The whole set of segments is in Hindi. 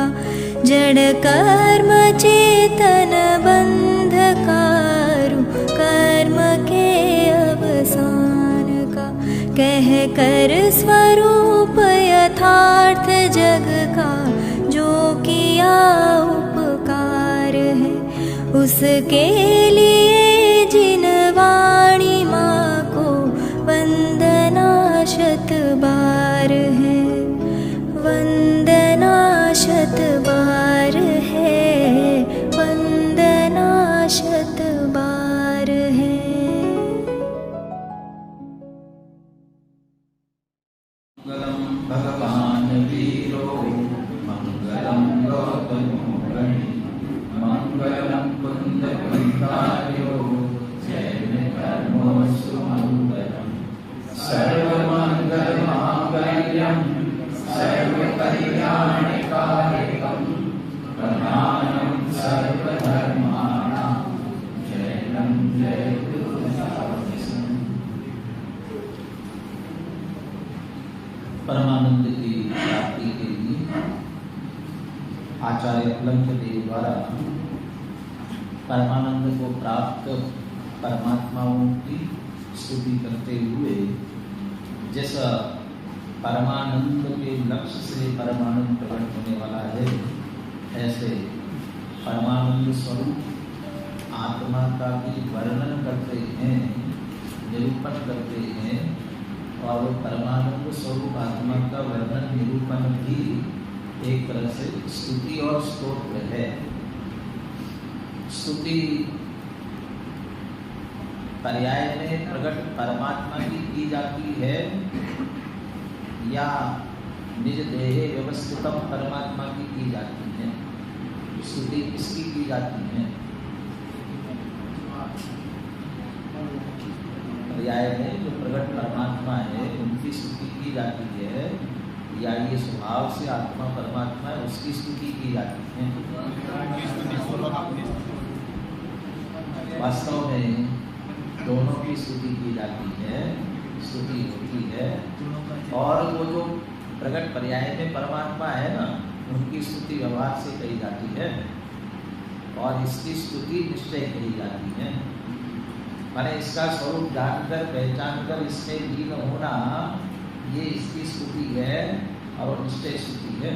का, जड़ कर्म चेतन बंधकारु कर्म के अवसान का, कह कर स्वरूप यथार्थ जग का, जो किया उपकार है उसके लिए जिन वाणी माँ को वंदना शत बार है, वंदना शत बार है, वंदना शत बार है। मंगलम भगवान वीरो मंगलम गौतमोरणि मंगलम कुंद कुंदार्यो जैन कर्मोऽस्तु मंगलम सर्वमंगल मांगल्यम सर्वकल्याणकारिकम प्रधानम सर्वधर्माणां जयं जयतु शास्त्रम्। परमानंद की प्राप्ति के लिए आचार्य अलंक देव द्वारा परमानंद को प्राप्त परमात्माओं की स्तुति करते हुए, जैसा परमानंद के लक्ष्य से परमानंद प्रकट होने वाला है, ऐसे परमानंद स्वरूप आत्मा का भी वर्णन करते हैं, निरूपण करते हैं। और परमानंद स्वरूप आत्मा का वर्णन निरूपण भी एक तरह से स्तुति और स्तोत्र है। स्तुति पर्याय में प्रकट परमात्मा की जाती है या निज देह व्यवस्थितम परमात्मा की जाती है। स्तुति किसकी की जाती है? पर्याय में जो प्रकट परमात्मा है उनकी स्तुति की जाती है, या ये स्वभाव से आत्मा परमात्मा है उसकी स्तुति की जाती है? वास्तव में दोनों की स्तुति की जाती है, स्तुति होती है। और वो जो प्रकट पर्याय में परमात्मा है ना, उनकी स्तुति व्यवहार से कही जाती है और इसकी स्तुति निश्चय कही जाती है। माने इसका स्वरूप जानकर पहचानकर इसमें लीन होना, ये इसकी स्तुति है और निश्चय स्तुति है।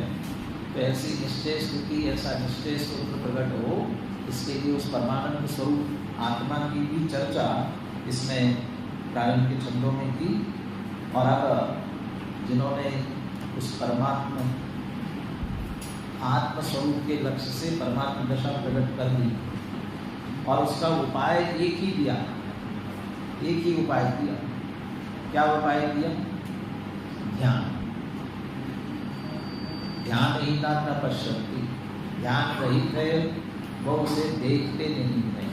तो ऐसी निश्चय स्तुति, ऐसा निश्चय स्तोत्र प्रकट हो, इसके लिए उस परमानंद स्वरूप आत्मा की भी चर्चा इसमें प्रारंभ के छंदों में की। और अब जिन्होंने उस परमात्मा आत्म स्वरूप के लक्ष्य से परमात्मा दशा प्रकट कर दी और उसका उपाय एक ही दिया, एक ही उपाय दिया। क्या उपाय दिया? ध्यान। ध्यान ही न पश्यन्ति, ध्यान रहित है वो उसे देखते नहीं है।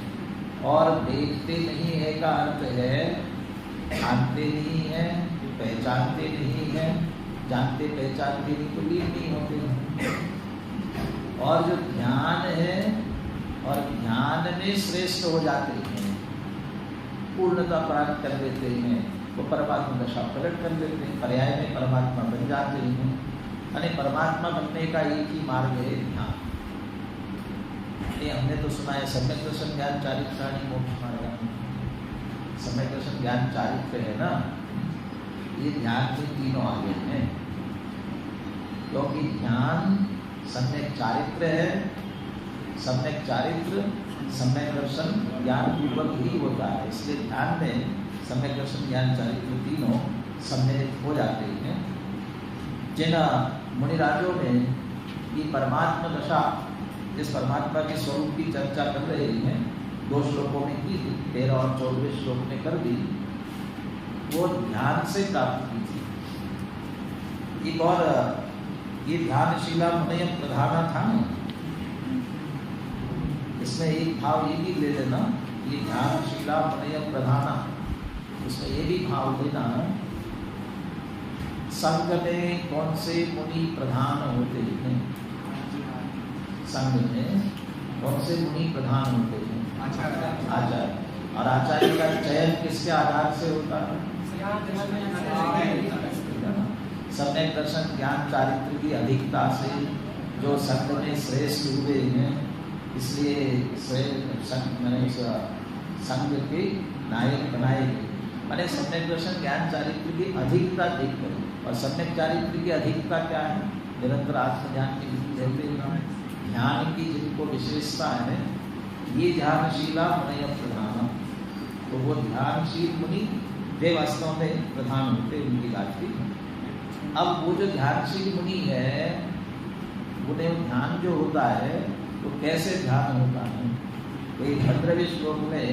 और देखते नहीं है का अर्थ है जानते नहीं है, पहचानते नहीं है। जानते पहचानते नहीं तो लीन नहीं होते हैं। और जो ध्यान है और ध्यान में श्रेष्ठ हो जाते हैं, पूर्णता प्राप्त कर लेते हैं, वो परमात्मा दशा प्रकट कर लेते हैं, पर्याय में परमात्मा बन जाते हैं। यानी परमात्मा बनने का एक ही मार्ग है ध्यान। ये हमने तो सुना है सम्यक दर्शन ज्ञान चारित्राणि मोक्ष मार्ग। सम्यक दर्शन ज्ञान चारित्र है ना, ये ध्यान के तीनों आगे हैं, क्योंकि ध्यान सम्यक चारित्र है। सम्यक चारित्र सम्यक दर्शन ज्ञान पूर्वक ही होता है, इसलिए ध्यान में सम्यक दर्शन ज्ञान चारित्र तीनों सम्मिलित हो जाते हैं। जिन मुनिराजों ने ये परमात्मा दशा, जिस परमात्मा के स्वरूप की चर्चा कर रहे हैं, 2 श्लोकों में की, 13 और 14वें श्लोक में कर दी, वो ध्यान से प्राप्त की थी। एक और ये ध्यानशीला मुनयम प्रधाना था ना, इसमें एक भाव ये भी ले लेना, ये ध्यानशीला मुनयम प्रधाना, उसमें ये भी भाव लेना, संघ में कौन से मुनि प्रधान होते हैं? संघ में कौन से मुनि प्रधान होते हैं? आचार्य। और आचार्य का चयन किसके आधार से होता है? सम्यक दर्शन ज्ञान चारित्र की अधिकता से जो संघ में श्रेष्ठ हुए हैं, इसलिए संघ के नायक बनाए गए। मैंने सम्यक दर्शन ज्ञान चारित्र की अधिकता देखकर, और सम्यक चारित्र की अधिकता क्या है? निरंतर आत्मज्ञान की विधि रहते हुए ध्यान की जिनको विशेषता है, ये ध्यानशीला मुनय प्रधान, तो वो ध्यानशील मुनि वे वास्तव में प्रधान होते, उनकी बात की। अब वो जो ध्यानशील मुनि है, उन्हें ध्यान जो होता है वो कैसे ध्यान होता है? तो 15वें श्लोक में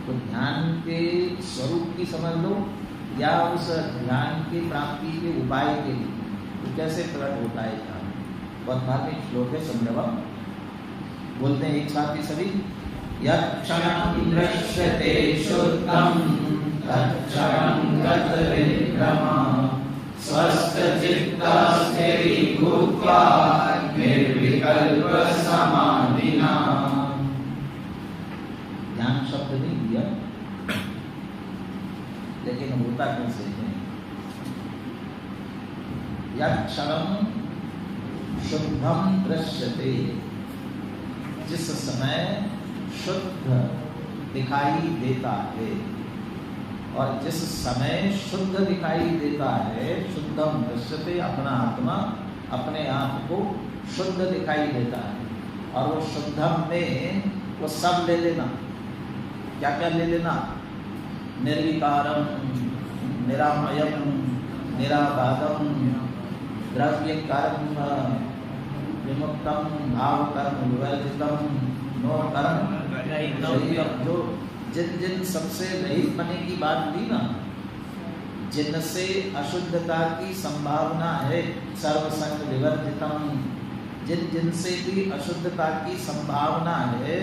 तो ध्यान के स्वरूप की समझ लो, या उस ध्यान की प्राप्ति के उपाय के लिए तो कैसे प्रकट होता है ध्यान। बहुत धार्मिक श्लोक है, संभव बोलते हैं एक साथ ही सभी। यत्क्षणं दृश्यते शुद्धं तत्क्षणं गतविक्रमः स्वस्थचित्तस्थिरीभूत्वा निर्विकल्प समाधिना। ध्यान शब्द नहीं दिया, लेकिन होता कैसे है? यत्क्षणं शुद्धं दृश्यते, जिस समय शुद्ध दिखाई देता है, और जिस समय शुद्ध दिखाई देता है, शुद्धम दृश्यते, अपना आत्मा अपने आप को शुद्ध दिखाई देता है। और वो शुद्धम में वो सब ले लेना, क्या क्या ले लेना? निर्विकारम, निरामयम, निराबाधम, द्रव्य कर्म विमुक्तम, भाव कर्म विवर्जितम, नो कर्म रहितम। जो जिन सबसे रहित बनने की बात दी ना, जिनसे अशुद्धता की संभावना है, सर्वसंग विवर्जितम, जिनसे भी अशुद्धता की संभावना है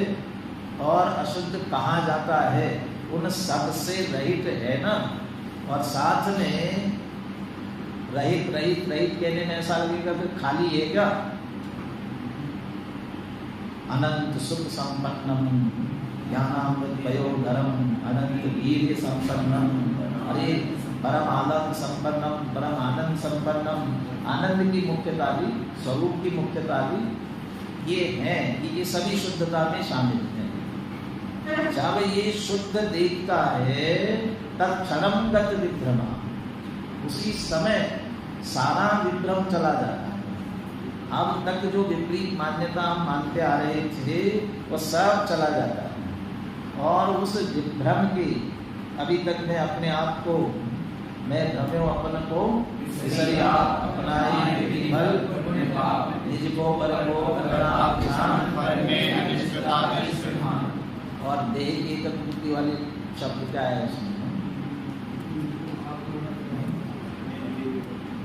और अशुद्ध कहा जाता है, उन सब से रहित है ना। और साथ में रहित रहित रहित कहने में ऐसा लगेगा फिर खाली है क्या? अनंत सुख संपन्नम ज्ञानामृत पयोधरम अनंत वीर्य संपन्नम, अरे परम आनंद संपन्नम, परम आनंद संपन्नम। आनंद की मुख्यता भी, स्वरूप की मुख्यता भी ये है कि ये सभी शुद्धता में शामिल है। जब ये शुद्ध देखता है तत्क्षणं गत विभ्रमा, उसी समय सारा विभ्रम चला जाता है। अब तक जो विपरीत मान्यता हम मानते आ रहे थे वो सब चला जाता है, और उस विभ्रम के अभी तक मैं अपने आप को, मैं भ्रम्यो अपन को विसरिया अपनाए विफल निज को पर को अपना ध्यान और देह की एकत्वपूर्ति वाले शब्द क्या है उसमें?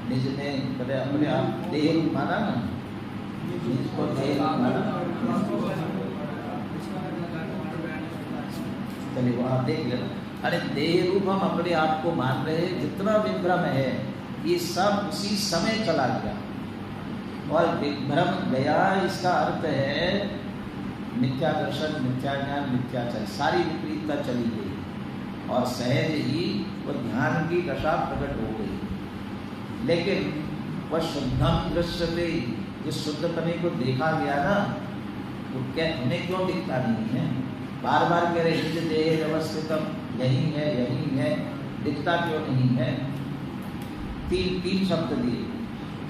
निज ने कदे अपने आप देह माना ना, निज को देह माना। चलिए वो आप देख लेना। अरे देह रूप हम अपने आप को मान रहे हैं, जितना विभ्रम है ये सब उसी समय चला गया। और विभ्रम गया इसका अर्थ है मिथ्या दर्शन, मिथ्या ज्ञान, मिथ्याचार, सारी विपरीतता चली गई और सहज ही वो ध्यान की दशा प्रकट हो गई। लेकिन वह शुद्धम दृश्यते, जिस शुद्धपने को देखा गया ना, वो क्या हमें क्यों दिखता नहीं है? बार बार कह रहे निज देह व्यवस्थितम, यही है यही है, दिखता क्यों नहीं है? तीन शब्द दिए,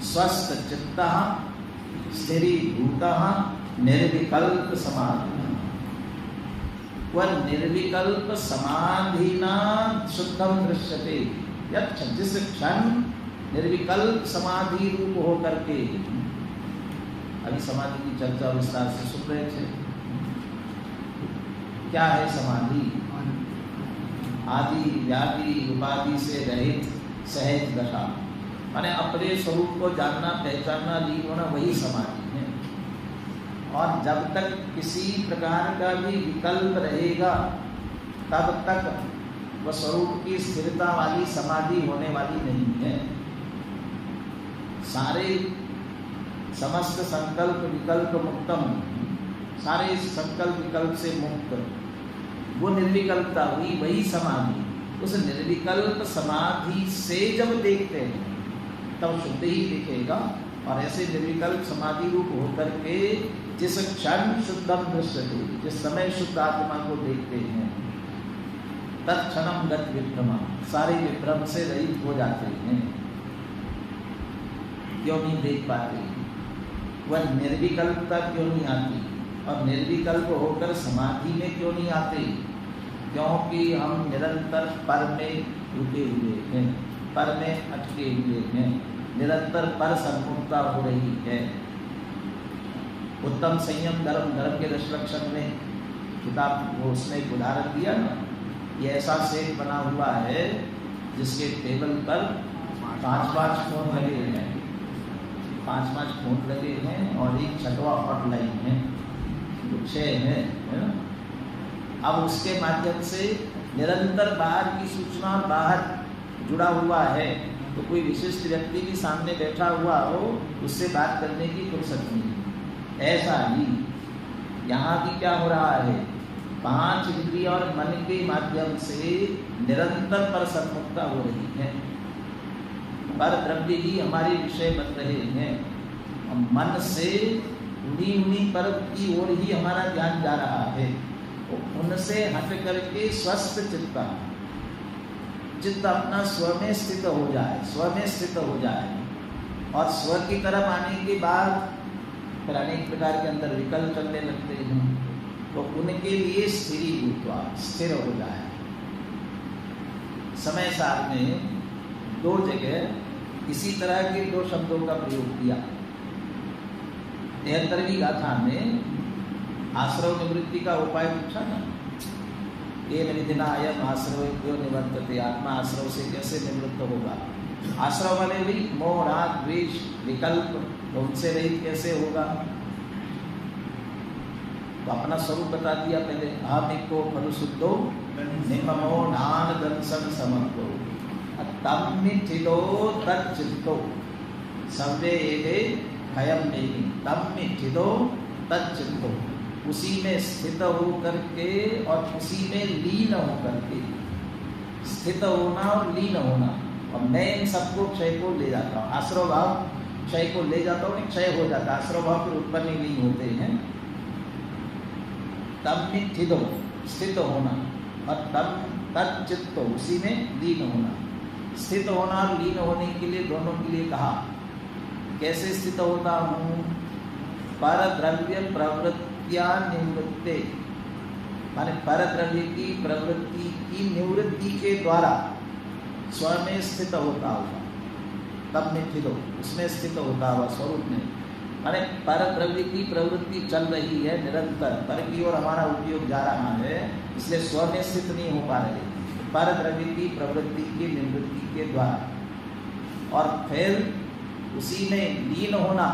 स्वस्थ चित्तः स्थिरीभूतः निर्विकल्प समाधि। वह निर्विकल्प समाधिना शुद्धम दृश्यते, जिस क्षण निर्विकल्प समाधि रूप होकर के, अभी समाधि की चर्चा विस्तार से सुन रहे थे। क्या है समाधि? आदि व्याधि उपाधि से रहित सहज दशा, माने अपने स्वरूप को जानना, पहचानना, लीन होना, वही समाधि है। और जब तक किसी प्रकार का भी विकल्प रहेगा तब तक वह स्वरूप की स्थिरता वाली समाधि होने वाली नहीं है। सारे समस्त संकल्प विकल्प मुक्तम, सारे संकल्प विकल्प से मुक्त वो निर्विकल्पता हुई, वही समाधि। उस निर्विकल्प समाधि से जब देखते हैं तब शुद्ध ही दिखेगा। और ऐसे निर्विकल्प समाधि रूप होकर के जिस क्षण शुद्धम दृश्यते, जिस समय शुद्ध आत्मा को देखते हैं, तत्क्षणम गत विभ्रमा, सारे विभ्रम से रहित हो जाते हैं। क्यों नहीं देख पाते? वह निर्विकल्पता क्यों नहीं आती? और निर्विकल्प होकर समाधि में क्यों नहीं आते? क्योंकि हम निरंतर पर में रुके हुए हैं, पर में अटके हुए हैं, निरंतर पर सम्मुखता हो रही है। उत्तम संयम धर्म, धर्म के 10 लक्षण में किताब वो उसने एक उदाहरण दिया ना, ये ऐसा सेट बना हुआ है जिसके टेबल पर 5-5 फोन लगे हैं, 5-5 फोन लगे हैं और एक छठवा हॉटलाइन है, 6 है ना। अब उसके माध्यम से निरंतर बाहर की सूचना बाहर जुड़ा हुआ है, तो कोई विशिष्ट व्यक्ति भी सामने बैठा हुआ हो, उससे बात करने की फुर्सत नहीं। ऐसा ही यहाँ भी क्या हो रहा है, 5 इंद्रिय और मन के माध्यम से निरंतर पर सन्मुखता हो रही है। पर द्रव्य ही हमारे विषय बन रहे हैं, मन से उन्हीं पर की ओर ही हमारा ध्यान जा रहा है। उनसे हट करके स्वस्थ चित्त अपना स्व में स्थित हो जाए, स्व में स्थित हो जाए। और स्व की तरफ आने के बाद फिर अनेक प्रकार के अंदर विकल्प चलने लगते हैं, तो उनके लिए स्थिर हो जाए। समय सार में 2 जगह इसी तरह के 2 शब्दों का प्रयोग किया। 73वीं गाथा में आश्रव निवृत्ति का उपाय पूछा ना, ये विधिना अयम आश्रव क्यों निवर्तते, आत्मा आश्रव से कैसे निवृत्त होगा। आश्रव वाले भी मोह राग द्वेष विकल्प, तो उनसे रहित कैसे होगा। तो अपना स्वरूप बता दिया पहले, अहमिको फलशुद्धो निममो नान दंसन समर्पो तम्मिथितो तच्चित्तो सर्वे एवे भयम नहीं तम्मिथितो तच्चित्तो, उसी में स्थित होकर के और उसी में लीन होकर के, स्थित होना और लीन होना। और मैं इन सबको क्षय को ले जाता हूँ, आश्रव भाव क्षय को ले जाता हूँ, क्षय हो जाता है, आश्रव भाव फिर उत्पन्न ही नहीं होते हैं। तब में स्थित हो, स्थित होना, और तब तच्चित्तो, उसी में लीन होना। स्थित होना और लीन होने के लिए दोनों के लिए कहा, कैसे स्थित होता हूँ। पर द्रव्य प्रवृत्तिया निवृत्ते, माने पर द्रव्य की प्रवृत्ति की निवृत्ति के द्वारा स्व में स्थित होता हुआ, तब में स्थित हो, उसमें स्थित होता हुआ स्वरूप में। माने पर द्रव्य की प्रवृत्ति चल रही है निरंतर, पर की ओर हमारा उपयोग जा रहा है, इसलिए स्व में स्थित नहीं हो पा रहे। पर द्रव्य की प्रवृत्ति की निवृत्ति के द्वारा, और फिर उसी में लीन होना,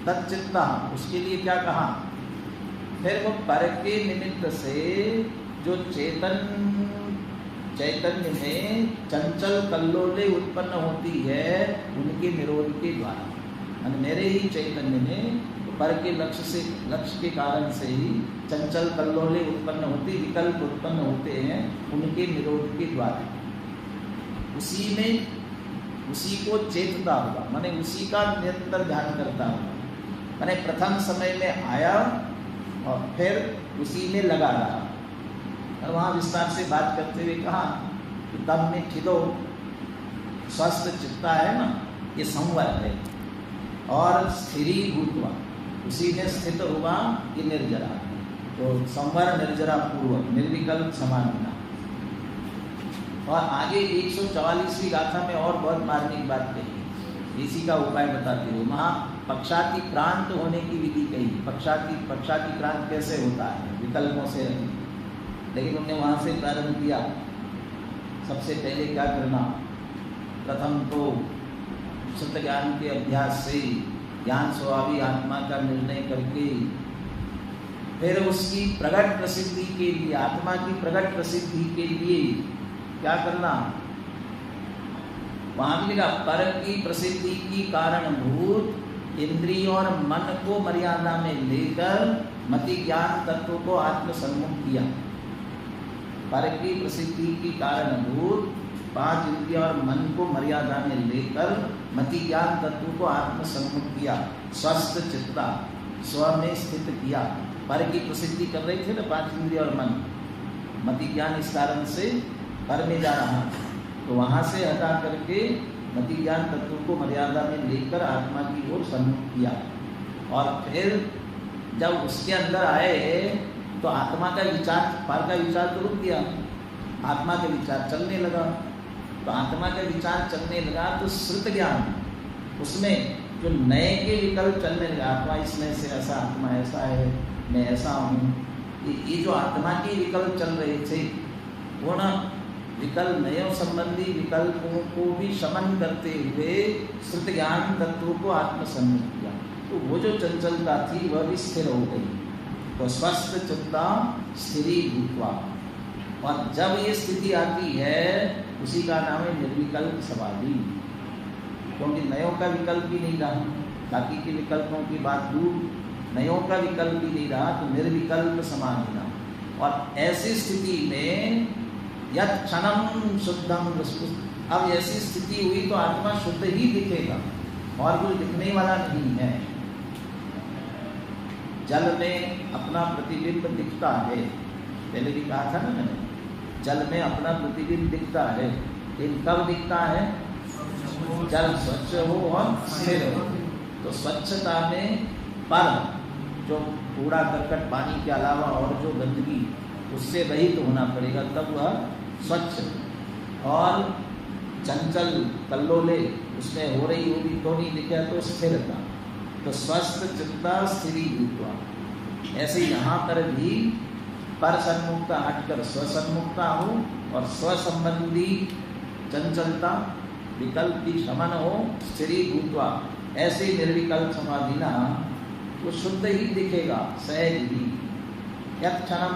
तच्चित्ता, उसके लिए क्या कहा। फिर वो पर के निमित्त से जो चैतन्य में चंचल कल्लोले उत्पन्न होती है, उनके निरोध के द्वारा। मेरे ही चैतन्य में पर के लक्ष्य के कारण से ही चंचल कल्लोले उत्पन्न होती, विकल्प उत्पन्न होते हैं, उनके निरोध के द्वारा। उसी को चेतता हुआ, माने उसी का निरंतर ध्यान करता हुआ, माने प्रथम समय में आया और फिर उसी में लगा रहा। और वहाँ विस्तार से बात करते हुए कहा कि तब में ठिदो, स्वस्थ चित्ता है ना, ये संवर है, और स्थिरी भूतवा, उसी में स्थित हुआ, ये निर्जरा। तो संवर निर्जरा पूर्वक निर्विकल्प समाधि। और आगे 144वीं गाथा में और बहुत मार्मिक बात कही, इसी का उपाय बताते हुए वहाँ पक्षाति क्रांत होने की विधि कही। पक्षाति क्रांत कैसे होता है, विकल्पों से रही। लेकिन उन्होंने वहाँ से प्रारंभ किया। सबसे पहले क्या करना, प्रथम तो शुद्ध ज्ञान के अभ्यास से ज्ञान स्वभावी आत्मा का निर्णय करके, फिर उसकी प्रकट प्रसिद्धि के लिए, आत्मा की प्रकट प्रसिद्धि के लिए क्या करना। वहां भी लिखा, पर की प्रसिद्धि की कारणभूत इंद्रियों और मन को मर्यादा में लेकर मति ज्ञान तत्व को आत्मसन्मुख किया। पर की प्रसिद्धि की कारणभूत 5 इंद्रियों और मन को मर्यादा में लेकर मति ज्ञान तत्व को आत्म सम्मुख किया, स्वस्थ चित्ता स्व में स्थित किया। पर की प्रसिद्धि कर रहे थे ना 5 इंद्रिय और मन, मति ज्ञान इस कारण से पर में जा रहा, तो वहाँ से हटा करके मति ज्ञान तत्व को मर्यादा में लेकर आत्मा की ओर सम्मुख किया। और फिर जब उसके अंदर आए तो आत्मा का विचार, पर का विचार तो रुक गया, आत्मा का विचार चलने लगा। तो आत्मा का विचार चलने लगा तो श्रुत ज्ञान, उसमें जो नए के विकल्प चलने लगा, आत्मा इसमें से ऐसा, आत्मा ऐसा है, मैं ऐसा हूँ, ये जो आत्मा के विकल्प चल रहे थे वो ना विकल्प, नयों संबंधी विकल्पों को भी शमन करते हुए श्रुत ज्ञान तत्व को आत्मसम्मुख किया। तो वो जो चंचलता थी वह भी स्थिर हो गई। तो स्वस्थ चित्ता स्थिरी भूत्वा, और जब ये स्थिति आती है उसी का नाम है निर्विकल्प समाधि। क्योंकि नयों का विकल्प भी नहीं रहा, बाकी के विकल्पों की बात दूर, नयों का विकल्प भी नहीं रहा, तो निर्विकल्प समाधि नाम। और ऐसी स्थिति में यत् क्षणम शुद्धम, अब ऐसी स्थिति हुई तो आत्मा शुद्ध ही दिखेगा और कुछ दिखने वाला नहीं है। जल में अपना प्रतिबिंब दिखता है, पहले भी कहा था ना मैंने, जल में अपना प्रतिबिंब दिखता है, लेकिन कब दिखता है? जल स्वच्छ हो और स्थिर हो। तो स्वच्छता में पर जो कूड़ा करकट पानी के अलावा और जो गंदगी उससे रहित होना पड़ेगा, तब वह स्वच्छ। और चंचल कल्लोले उसमें हो रही होगी तो नहीं दिखे तो स्थिरता। तो स्वस्थ चित्ता स्थिरी भूत्वा, ऐसे यहाँ पर भी पर सन्मुक्ता हटकर स्वसन्मुक्ता हो और स्वसंबंधी चंचलता विकल्प की शमन हो, स्थिरी भूत्वा, ऐसे निर्विकल्प समाधि ना वो शुद्ध ही दिखेगा, सहज ही। यत् क्षणम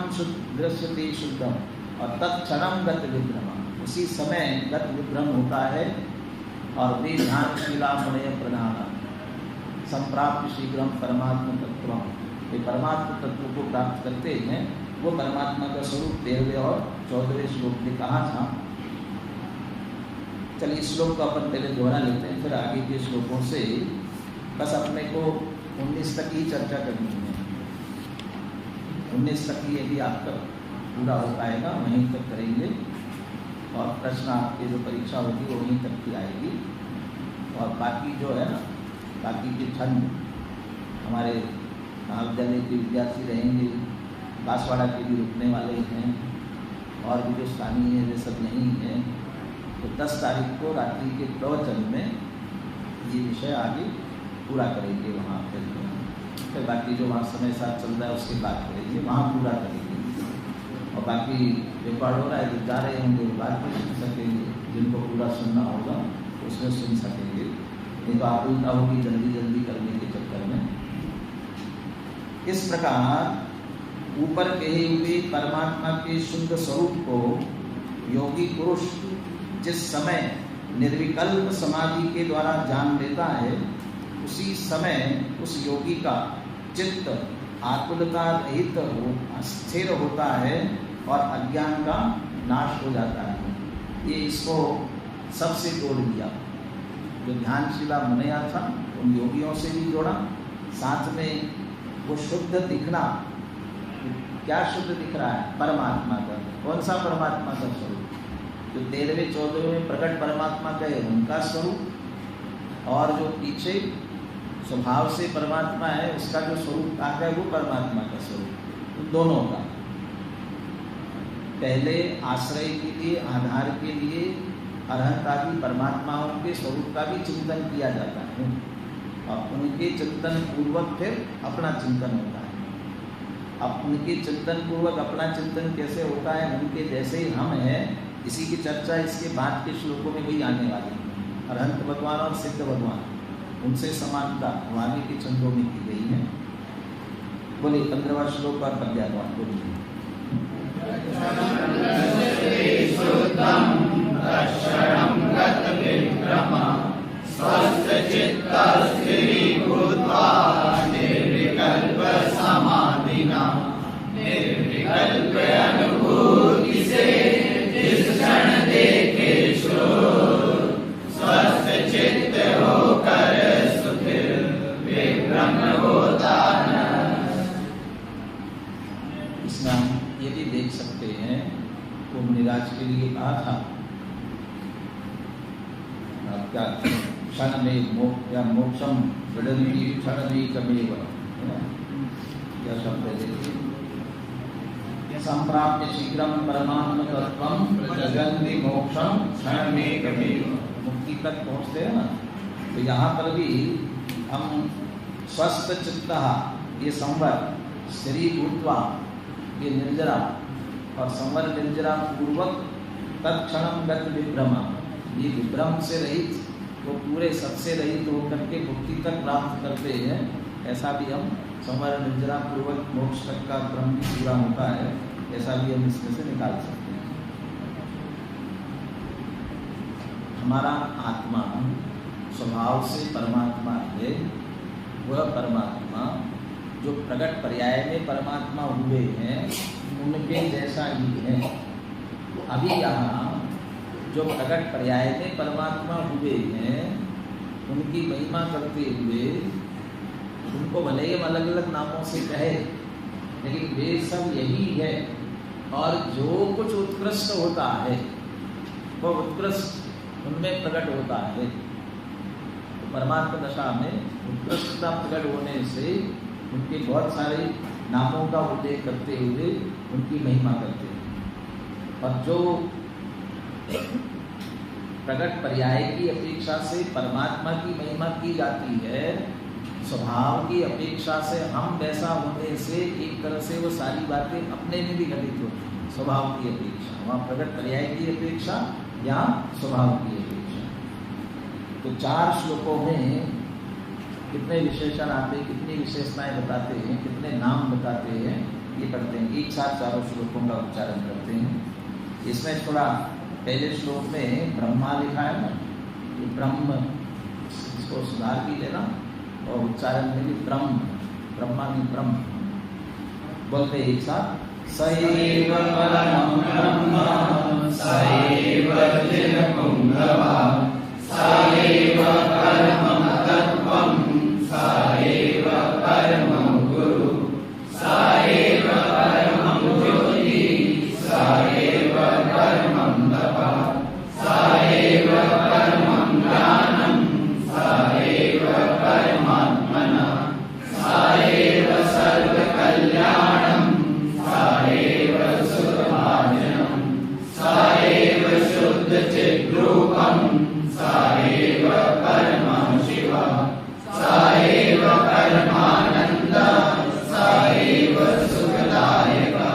दृश्यते शुद्धम, और तत्क्षणम गत विभ्रम, उसी समय गत विभ्रम होता है। और वे ध्यान शीला मुनय प्रधान संप्राप्त शीघ्रम परमात्म तत्व, वे परमात्म तत्व को प्राप्त करते हैं। वो परमात्मा का स्वरूप 13वें और 14वें श्लोक में कहा था। चलिए श्लोक को अपन पहले दोहरा लेते हैं, फिर आगे के श्लोकों से बस अपने को 19 तक ही चर्चा करनी है। 19 तक ही यदि आपका पूरा हो पाएगा वहीं तक करेंगे, और प्रश्न आपकी जो परीक्षा होगी वो वहीं तक की आएगी। और बाकी जो है ना, बाकी के खंड हमारे महाविद्यालय के विद्यार्थी रहेंगे, बांसवाड़ा के भी रुकने वाले हैं, और भी जो स्थानीय है वे सब नहीं हैं। तो 10 तारीख को रात्रि के प्रवचन में ये विषय आगे पूरा करेंगे वहाँ। फिर बाकी जो वहाँ समय साथ चल रहा है उसकी बात करेंगे, वहाँ पूरा करेंगे। और बाकी रिकॉर्ड हो रहा है, जो जा रहे होंगे वो बात भी सुन सकेंगे, जिनको पूरा सुनना होगा उसमें सुन सकेंगे। नहीं तो आप उल्टा होगी जल्दी जल्दी करने के चक्कर में। इस प्रकार ऊपर कहे हुए परमात्मा के शुद्ध स्वरूप को योगी पुरुष जिस समय निर्विकल्प समाधि के द्वारा जान लेता है, उसी समय उस योगी का चित्त आकुलता रहित हो स्थिर होता है और अज्ञान का नाश हो जाता है। ये इसको सबसे जोड़ दिया। जो ध्यानशिला मुनया था उन योगियों से भी जोड़ा, साथ में वो शुद्ध दिखना। क्या शुद्ध दिख रहा है? परमात्मा का। कौन सा परमात्मा का स्वरूप? जो 13वें 14वें प्रकट परमात्मा का है उनका स्वरूप, और जो पीछे स्वभाव से परमात्मा है उसका जो स्वरूप कहा है वो परमात्मा का स्वरूप। दोनों का पहले आश्रय के लिए, आधार के लिए अरहत आदि परमात्माओं के स्वरूप का भी चिंतन किया जाता है, और उनके चिंतन पूर्वक फिर अपना चिंतन होता है। अब उनके चिंतन पूर्वक अपना चिंतन कैसे होता है? उनके जैसे ही हम हैं, इसी की चर्चा इसके बाद के श्लोकों में भी आने वाली है। अरहंत भगवान और सिद्ध भगवान, उनसे समानता आगे के छंदों में की गई है। बोलिए 15वां श्लोक और पद्यात्मा बोलिए। निर्विकल्प अनुभूति से जिस क्षण देखे स्वस्थ चित्त हो गिरिराज के लिए कहा था क्या क्षण में या मोक्षम विदन्ति क्षणमेकमेव, क्या शब्द है, संप्राप्य शीघ्रम परमात्म तत्वम प्रजन्ति मोक्षम क्षणमेकमेव, मुक्ति तक पहुँचते हैं ना। तो यहाँ पर भी हम स्वस्थ चित्ता, ये संवर श्री भूतवा, ये निर्जरा और संवर निर्जरा पूर्वक तत्क्षणम गत विभ्रमा, ये विभ्रम से रहित, वो पूरे सबसे रहित होकर के मुक्ति तक प्राप्त करते हैं। ऐसा भी हम संवर निर्जरा पूर्वक मोक्ष तक का क्रम भी पूरा होता है, ऐसा भी हम इसमें से निकाल सकते हैं। हमारा आत्मा स्वभाव से परमात्मा है, वह परमात्मा जो प्रकट पर्याय में परमात्मा हुए हैं उनके जैसा ही है। अभी यहाँ जो प्रकट पर्याय में परमात्मा हुए हैं उनकी महिमा करते हुए, उनको भले ही हम अलग अलग नामों से कहे, लेकिन वे सब यही है। और जो कुछ उत्कृष्ट होता है वह उत्कृष्ट उनमें प्रकट होता है। तो परमात्मा दशा में उत्कृष्टता प्रकट होने से उनके बहुत सारे नामों का उल्लेख करते हुए उनकी महिमा करते हैं। और जो प्रकट पर्याय की अपेक्षा से परमात्मा की महिमा की जाती है, स्वभाव की अपेक्षा से हम वैसा होने से एक तरह से वो सारी बातें अपने में भी घटित होती हैं। स्वभाव की अपेक्षा, वहाँ प्रकट पर्याय की अपेक्षा या स्वभाव की अपेक्षा। तो 4 श्लोकों में कितने विशेषण आते, कितनी विशेषताएं बताते हैं, कितने नाम बताते हैं, ये पढ़ते हैं। एक साथ 4 श्लोकों का उच्चारण करते हैं। इसमें थोड़ा पहले श्लोक में ब्रह्मा लिखा है ना, ये ब्रह्म, इसको सुधार भी लेना और उच्चारण में भी ब्रह्म, ब्रह्मा नहीं ब्रह्म बोलते एक साथ। सैव परमं ब्रह्म सैव चिरपुंगवा सैव परमं तत्त्वं सैव परमं गुरु सैव परमं ज्योति सैव परमं तप सैव परमं ज्ञानं सैव परमात्मना सैव सर्वकल्याणं सैव सुभाजनं सैव शुद्धचिद्रूपं सैव परमं शिवः सैव परमानन्दः सैव सुखदायकः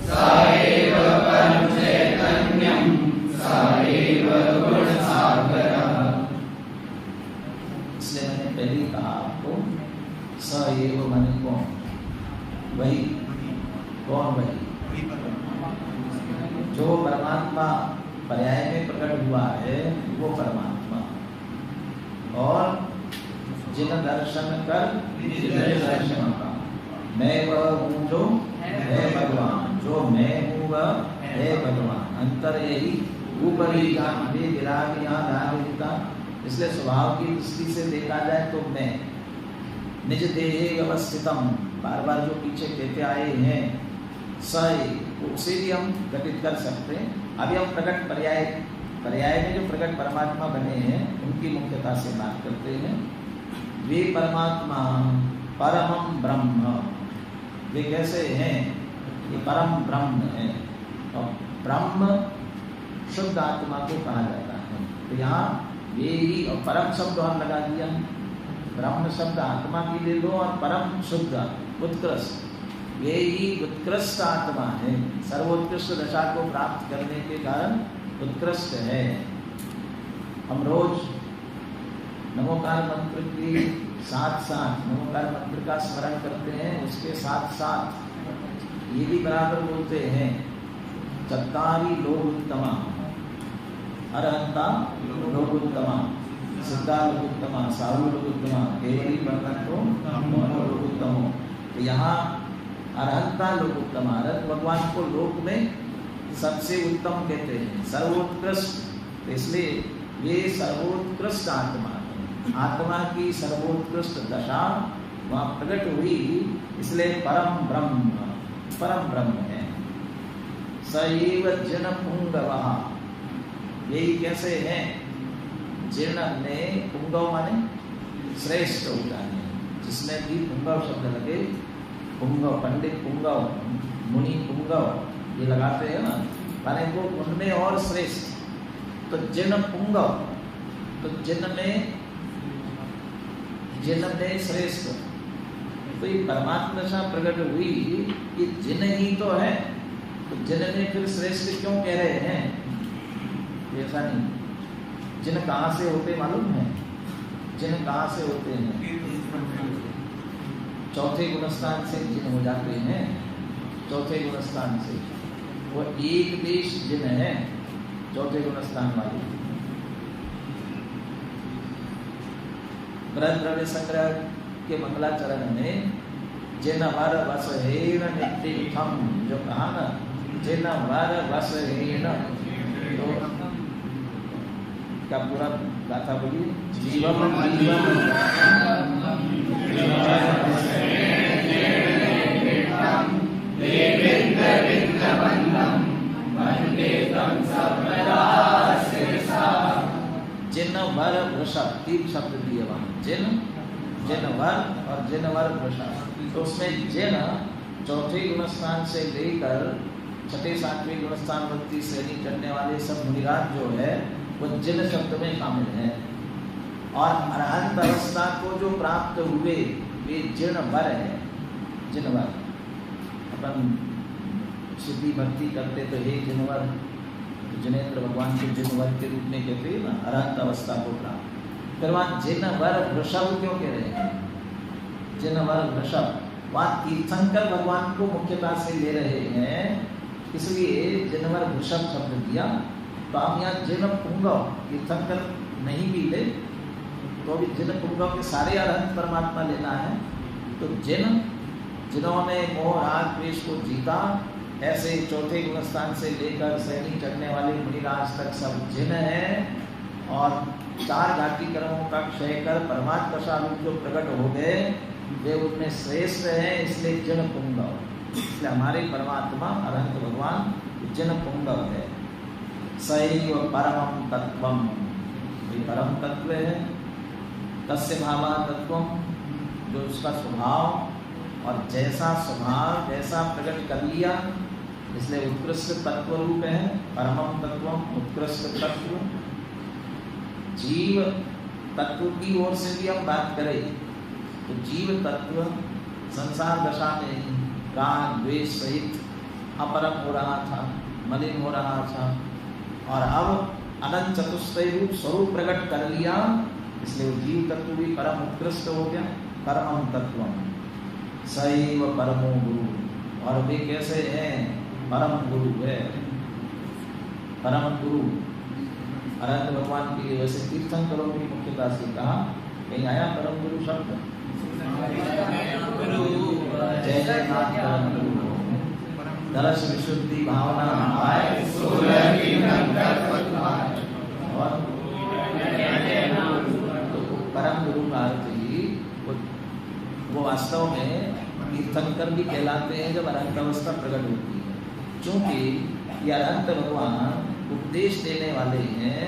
सैव परं चैतन्यं सैव गुणसागरः। इसलिए मैंने पहले ही कहा आपको, स एव माने कौन, वही कौन, वही जो परमात्मा पर्याय में प्रकट हुआ है वो परमात्मा। और जिन दर्शन कर दर्शन का, मैं वह हूँ जो है भगवान, जो मैं हूँ वह है भगवान। अंतर यही ऊपर ही जहाँ विराग यहाँ धारिता। इसलिए स्वभाव की दृष्टि से देखा जाए तो मैं निज देहे अवस्थितम, बार बार जो पीछे कहते आए हैं सही, उसे भी हम घटित कर सकते हैं। अभी हम प्रकट पर्याय में जो प्रकट परमात्मा बने हैं उनकी मुख्यता से बात करते हैं। वे परमात्मा परमं ब्रह्म, वे कैसे हैं, ये परम ब्रह्म है। और ब्रह्म शुद्ध आत्मा को कहा जाता है। तो यहाँ ये ही, और परम शब्द और लगा दिया, ब्रह्म शब्द आत्मा की ले लो और परम शुद्ध उत्कृष्ट, ये ही उत्कृष्ट आत्मा है। सर्वोत्कृष्ट दशा को प्राप्त करने के कारण उत्कृष्ट है। हम रोज नमोकार मंत्र के साथ साथ नमोकार मंत्र का स्मरण करते हैं, उसके साथ साथ ये भी बराबर बोलते हैं चत्तारी लोकोत्तमा, अरहंता लोकोत्तमा, सिद्धा लोकोत्तमा, साहु लोकोत्तमा, केवली बरकतो लोकोत्तमो। तो यहाँ अरहंता लोकोत्तमा, अरहंत भगवान को लोक में सबसे उत्तम कहते हैं, सर्वोत्कृष्ट। इसलिए ये सर्वोत्कृष्ट आत्मा है। आत्मा की सर्वोत्कृष्ट दशा वहाँ प्रकट हुई, इसलिए परम ब्रह्म है। सैव जिन पुंगवः, यही कैसे हैं? जिन में पुंगव माने श्रेष्ठ होता है, जिसमें भी पुंगव शब्द लगे, पुंगव पंडित पुंगव मुनि पुंगव ये लगाते हैं ना, माने वो उनमें और श्रेष्ठ। तो जिन पुंगव, तो जिन में श्रेष्ठ, तो ये परमात्मा दशा प्रकट हुई, ये जिन ही तो है, तो जिन में फिर श्रेष्ठ क्यों कह रहे हैं? ऐसा नहीं। जिन कहाँ से होते मालूम है? जिन कहाँ से होते हैं? चौथे गुणस्थान से जिन हो जाते हैं, चौथे गुणस्थान से। वो एक देश जिन है, चौथे गुणस्थान वाले। ब्रह्म द्रव्य संग्रह के मंगलाचरण में जिन वर वस हेन नित्यम, जो कहा ना, जिन वर वस हेन, तो क्या पूरा गाथा बोलिए? जीवम जिन वर वृषभ, तीन शब्द दिए वहां, जिन वर और जिन वर वृषभ। तो उसमें जिन चौथे गुणस्थान से लेकर छठे सातवें गुणस्थान वृत्ति श्रेणी करने वाले सब मुनिराज जो है वो जिन शब्द में शामिल है। और अरहंत अवस्था को जो प्राप्त हुए वे जिन वर है, जिन वर। अपन सिद्धि भक्ति करते तो हे जिनवर, जिनेन्द्र भगवान को जिनवर के रूप में कहते हैं ना, अरहंत अवस्था को प्राप्त। फिर वहां जिनवर वृषभ क्यों कह रहे हैं? जिनवर वृषभ, वहां तीर्थंकर भगवान को मुख्यता से ले रहे हैं, इसलिए जिनवर वृषभ शब्द दिया। तो हम यहाँ जिन पुंगव, तीर्थंकर नहीं भी ले तो अभी जिन पुंगव के सारे अरहंत परमात्मा लेना है। तो जिन्होंने मोह राग द्वेष को जीता, ऐसे चौथे गुणस्थान से लेकर श्रेणी चढ़ने वाले मुनिराज तक सब जिन है। और चार घाटी कर्मों का क्षय कर परमात्मा स्वरूप जो प्रकट हो गए वे उनमें श्रेष्ठ है, इसलिए जिन पुंगव। इसलिए हमारे परमात्मा अरहंत भगवान जिन पुंगव है। सैव परमं तत्वम, ये परम तत्व है। तस्य भावा तत्वम, जो उसका स्वभाव और जैसा स्वभाव वैसा प्रकट कर लिया, इसलिए उत्कृष्ट तत्व रूप है। परमं तत्वम, उत्कृष्ट तत्व। जीव तत्व की ओर से भी हम बात करें तो जीव तत्व संसार दशा में राग द्वेष सहित अपरम हो रहा था, मलिन हो रहा था, और अब अनंत चतुष्टय रूप स्वरूप प्रकट कर लिया, इसलिए जीव तत्व भी परम उत्कृष्ट हो गया। परमं तत्वम सैव परमो गुरु, और वे कैसे हैं? परम गुरु है। परम गुरु अरहंत भगवान के लिए, वैसे तीर्थंकरों की मुख्यता से कहा, कहीं आया परम गुरु शब्द? जय जय नाथ परम गुरु, दर्श विशुद्धि भावना आए, और तो परम गुरु का अर्थ ही वो वास्तव में तीर्थंकर भी कहलाते हैं जब अरहंत अवस्था प्रकट होती है। क्योंकि ये अरहंत भगवान उपदेश देने वाले हैं,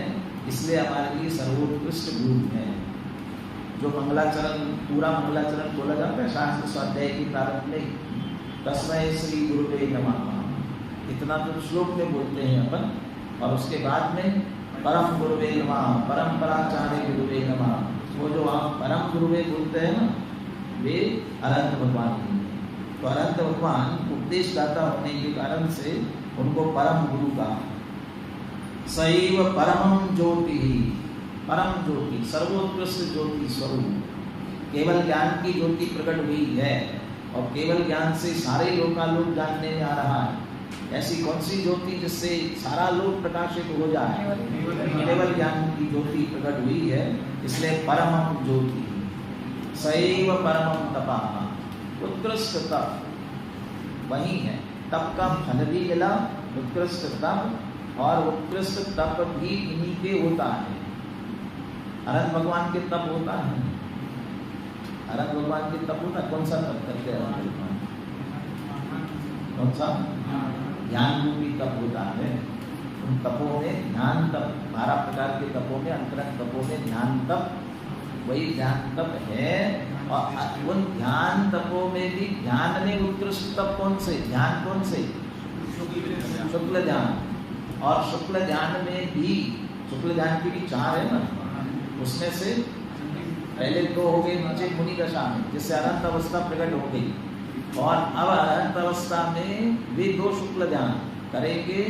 इसलिए हमारे लिए सर्वोत्कृष्ट गुरु हैं। जो मंगलाचरण, पूरा मंगलाचरण बोला जाता है शास्त्र स्वाध्याय की प्रारंभ में, तस्मै श्री गुरुवे नमः, इतना तो श्लोक में बोलते हैं अपन, और उसके बाद में परम गुरुवे नमः, परम्पराचार्य गुरुवे नमः। वो जो आप परम गुरुवे बोलते हैं ना, वे अरहंत भगवान हैं। तो अरहंत भगवान उपदेशदाता होने के कारण से उनको परम गुरु का। सैव परमं ज्योति, परम ज्योति, सर्वोत्कृष्ट ज्योति स्वरूप, केवल ज्ञान की ज्योति प्रकट हुई है, और केवल ज्ञान से सारे लोकालोक जानने में आ रहा है। ऐसी कौन सी ज्योति जिससे सारा लोक प्रकाशित हो जाए? केवल ज्ञान की ज्योति प्रकट हुई है, इसलिए परमं ज्योति। सैव परमं तपः, उत्कृष्ट तप वही है। तप का फल भी मिला, उत्कृष्ट तप, और उत्कृष्ट तप भी इन्हीं के होता है। अरहंत भगवान के तप होता है, अरहंत भगवान के तप होता। कौन सा तप करते हैं अरहंत भगवान? कौन सा? ज्ञान रूपी तप होता है। उन तपों में ध्यान तप, 12 प्रकार के तपों में, अंतरंग तपों में ध्यान तप वही ध्यान तप है। और उन ध्यान तपों में भी ध्यान में उत्कृष्ट तप कौन से? ध्यान कौन से? शुक्ल ध्यान। और शुक्ल ध्यान में भी, शुक्ल ध्यान की भी 4 है ना, उसमें से पहले 2 हो गए नीचे मुनि दशा में, जिससे अनंत अवस्था प्रकट हो गई। और अब अनंत अवस्था में वे 2 शुक्ल ध्यान करेंगे,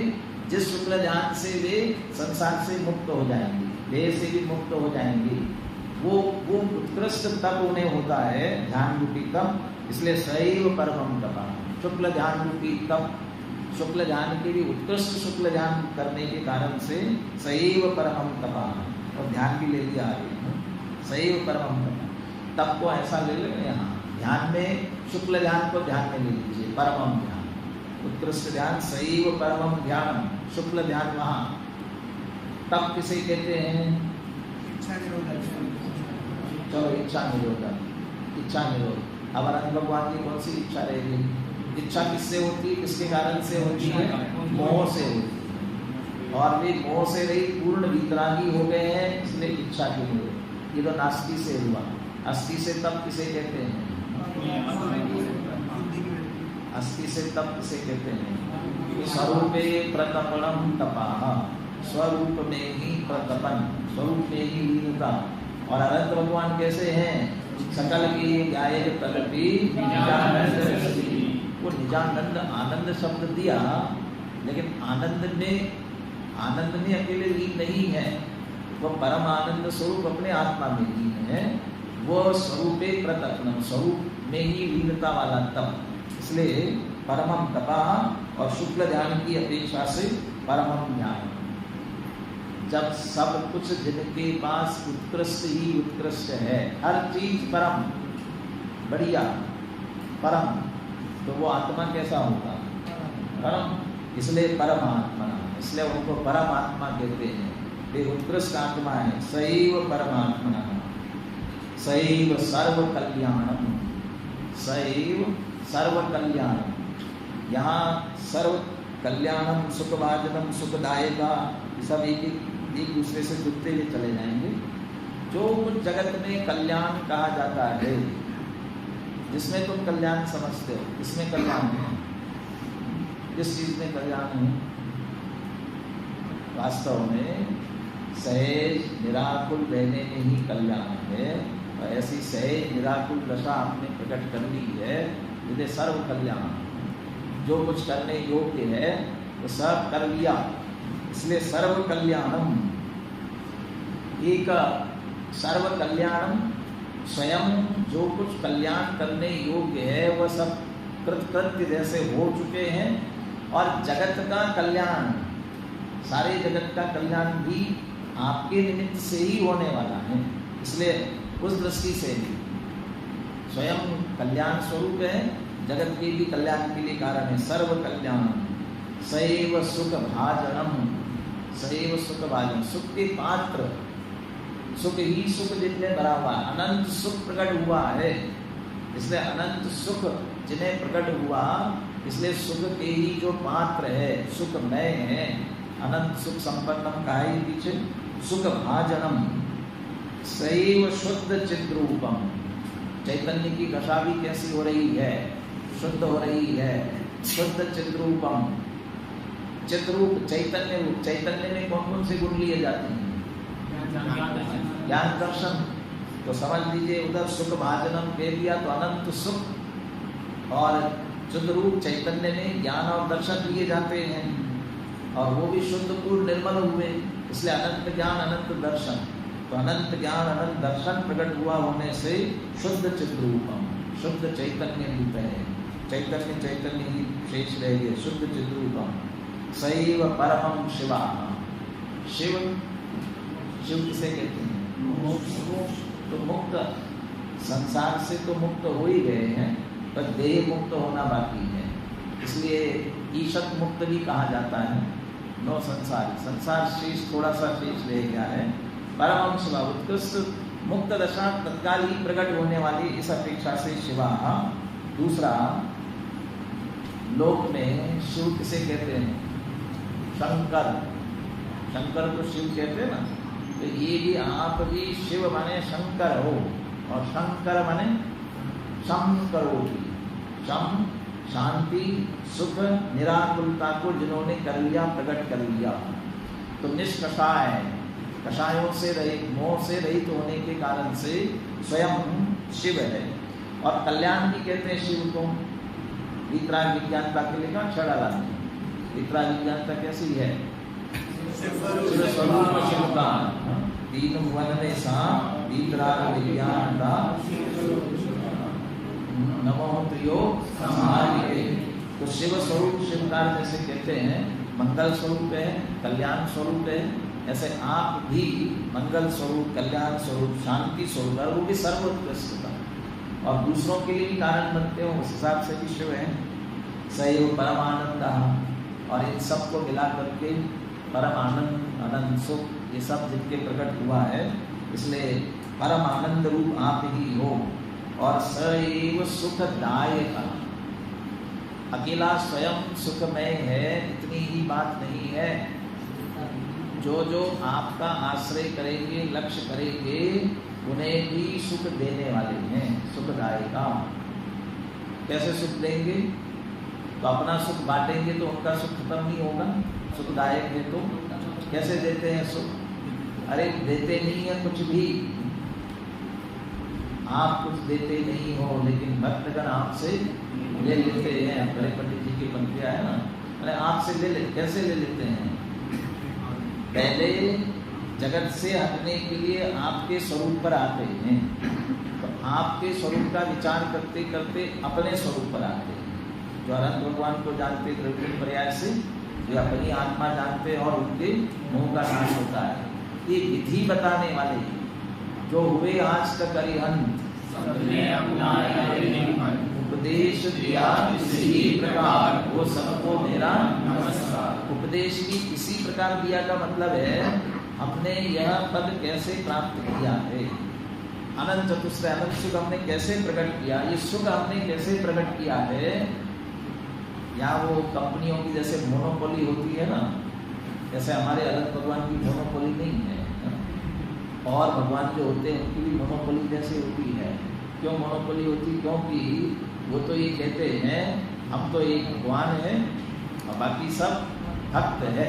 जिस शुक्ल ध्यान से वे संसार से मुक्त हो जाएंगे, देह से भी मुक्त हो जाएंगे। वो उत्कृष्ट तप उन्हें होता है, ध्यान रूपी तप। इसलिए सैव परमं तपा, शुक्ल ध्यान रूपी तप, शुक्ल ध्यान के लिए उत्कृष्ट शुक्ल ध्यान करने के कारण से सैव परमं तपा, और ध्यान भी ले लिया आगे, सैव परमं तपा। तप को ऐसा ले लें यहाँ, ध्यान में शुक्ल ध्यान को ध्यान में ले लीजिए, परमं ध्यान, उत्कृष्ट ध्यान, सैव परमं ध्यान, शुक्ल ध्यान वहाँ। तप किसे कहते हैं? चलो इच्छा निरोधक, इच्छा निरोध। अब अनंत भगवान की कौन सी इच्छा रहेगी? इच्छा किससे होती है, किसके कारण से होती है? मोह से होती है। और वे मोह से रही पूर्ण वितरागी हो गए हैं, इसलिए इच्छा के निरोध। ये तो नास्ति से हुआ। अस्थि से तप किसे कहते हैं? अस्थि से तप किसे कहते हैं? स्वरूपे प्रतपणम तपाः, स्वरूप में ही प्रतपन, स्वरूप में ही लीनता। और अनंत भगवान कैसे हैं? सकल की गायक प्रगति निजानंद रसी। वो निजानंद, आनंद शब्द दिया, लेकिन आनंद में अकेले लीन नहीं है, वो परम आनंद स्वरूप अपने आत्मा में लीन है। वो स्वरूपे प्रतपनम, स्वरूप में ही लीनता वाला तप, इसलिए परमं तपा। और शुक्ल ध्यान की अपेक्षा से परमं ध्यान। जब सब कुछ जिनके पास उत्कृष्ट ही उत्कृष्ट है, हर चीज परम, बढ़िया, परम, तो वो आत्मा कैसा होगा? परम। इसलिए परमात्मा, इसलिए उनको परमात्मा कहते हैं। वे उत्कृष्ट आत्मा है। सैव परमात्मा, सैव सर्व कल्याणम, सैव सर्व कल्याणम। यहाँ सर्व कल्याणम, सुखभाजनम, सुखदायका, सब एक दूसरे से जुड़ते हुए चले जाएंगे। जो कुछ जगत में कल्याण कहा जाता है, जिसमें तुम कल्याण समझते हो, इसमें कल्याण है। किस चीज में कल्याण है? वास्तव में सहज निराकुल रहने में ही कल्याण है। और ऐसी सहज निराकुल दशा आपने प्रकट कर ली है, जिसे सर्व कल्याण, जो कुछ करने योग्य है वो सब कर लिया, इसलिए सर्व कल्याणम। एक सर्व कल्याणम, स्वयं जो कुछ कल्याण करने योग्य है वह सब कृतकृत्य जैसे हो चुके हैं। और जगत का कल्याण, सारे जगत का कल्याण भी आपके निमित्त से ही होने वाला है। इसलिए उस दृष्टि से भी स्वयं कल्याण स्वरूप है, जगत के भी कल्याण के लिए कारण है। सर्व कल्याण, सैव सुख भाजनम, सैव सुख भाजन, सुख के पात्र, सुख ही सुख जिनमें भरा हुआ, अनंत सुख प्रकट हुआ है। इसलिए अनंत सुख जिन्हें प्रकट हुआ, इसलिए सुख के ही जो पात्र है, सुखमय है, अनंत सुख संपन्नम का ही पीछे सुख भाजनम, सैव शुद्ध चिद्रूपम। चैतन्य की दशा भी कैसी हो रही है? शुद्ध हो रही है, शुद्ध चिद्रूपम। चिद्रूप चैतन्य रूप, चैतन्य में कौन कौन से गुण लिए जाते हैं? ज्ञान दर्शन। तो समझ लीजिए उधर सुख भाजनम कह दिया तो अनंत सुख, और चिद्रूप चैतन्य में ज्ञान और दर्शन लिए जाते हैं, और वो भी शुद्ध पूर्ण निर्मल हुए, इसलिए अनंत ज्ञान अनंत दर्शन। तो अनंत ज्ञान अनंत दर्शन प्रकट हुआ होने से शुद्ध चिद्रूपम, शुद्ध चैतन्य रूप है। चैतन्य चैतन्य ही शेष रह गए, शुद्ध चिद्रूपम। सैव परमं शिवा, शिव, शिव किसे कहते हैं? तो मुक्त, संसार से तो मुक्त हो ही गए हैं, पर देह मुक्त होना बाकी है। इसलिए ईशत मुक्त भी कहा जाता है। नो संसार, संसार शेष थोड़ा सा शेष रह गया है। परमं शिवा, उत्कृष्ट मुक्त दशा तत्काल ही प्रकट होने वाली, इस अपेक्षा से शिवा। दूसरा लोक में शिव किसे कहते हैं? शंकर। शंकर को शिव कहते हैं ना। तो ये भी आप भी शिव माने शंकर हो, और शंकर माने शम करोगी। शम शांति, सुख, निराकुलता को जिन्होंने कर लिया, प्रकट कर लिया। तो निष्कषाय, कषायों से रहित, मोह से रहित होने के कारण से स्वयं शिव है। और कल्याण भी कहते हैं शिव को। वितराग विज्ञानता के लिए कहा छड़ा लाते। वितराग विज्ञानता कैसी है? शिव स्वरूप शिव का तीन भुवन में सा वितराग विज्ञानता नमो प्रियो समाधिके। तो शिव स्वरूप शिवकार जैसे कहते हैं, मंगल स्वरूप है, कल्याण स्वरूप है, ऐसे आप भी मंगल स्वरूप, कल्याण स्वरूप, शांति स्वरूप है, वो भी सर्वोत्कृष्टता और दूसरों के लिए भी कारण बनते हो, उस हिसाब से भी शिव है। सैव परमानंद, और इन सब को मिला करके परम आनंद, अनंत सुख, ये सब जिनके प्रकट हुआ है, इसलिए परम आनंद रूप आप ही हो। और सैव सुखदायक, अकेला स्वयं सुखमय है इतनी ही बात नहीं है। जो जो आपका आश्रय करेंगे, लक्ष्य करेंगे, उन्हें भी सुख देने वाले हैं। सुखदायका, कैसे सुख देंगे? तो अपना सुख बांटेंगे तो उनका सुख खत्म नहीं होगा। सुखदायक है तो कैसे देते हैं सुख? अरे देते नहीं है कुछ भी, आप कुछ देते नहीं हो, लेकिन भक्तगण आपसे ले लेते हैं। बड़े पंडित जी की पंक्तियां है ना, अरे आपसे ले ले, कैसे ले लेते हैं? पहले जगत से हटने के लिए आपके स्वरूप पर आते हैं, तो आपके स्वरूप का विचार करते करते अपने स्वरूप पर आते हैं। जो अनंत भगवान को जानते द्रव्य पर्याय से, जो अपनी आत्मा जानते हैं और उनके मुंह का नाश होता है। ये विधि बताने वाले जो हुए आज तक अरिहंत, उपदेश दिया इसी प्रकार, वो सबको मेरा नमस्कार। उपदेश भी इसी प्रकार दिया का मतलब है हमने यह पद कैसे प्राप्त किया है, अनंत चतुष्ट अनंत सुख हमने कैसे प्रकट किया, ये सुख हमने कैसे प्रकट किया है। या वो कंपनियों की जैसे मोनोपोली होती है ना, जैसे हमारे अनंत भगवान की मोनोपोली नहीं है, और भगवान जो होते हैं उनकी भी मोनोपोली जैसे होती है। क्यों मोनोपोली होती? क्योंकि वो तो ये कहते हैं हम तो एक भगवान है और बाकी सब भक्त है,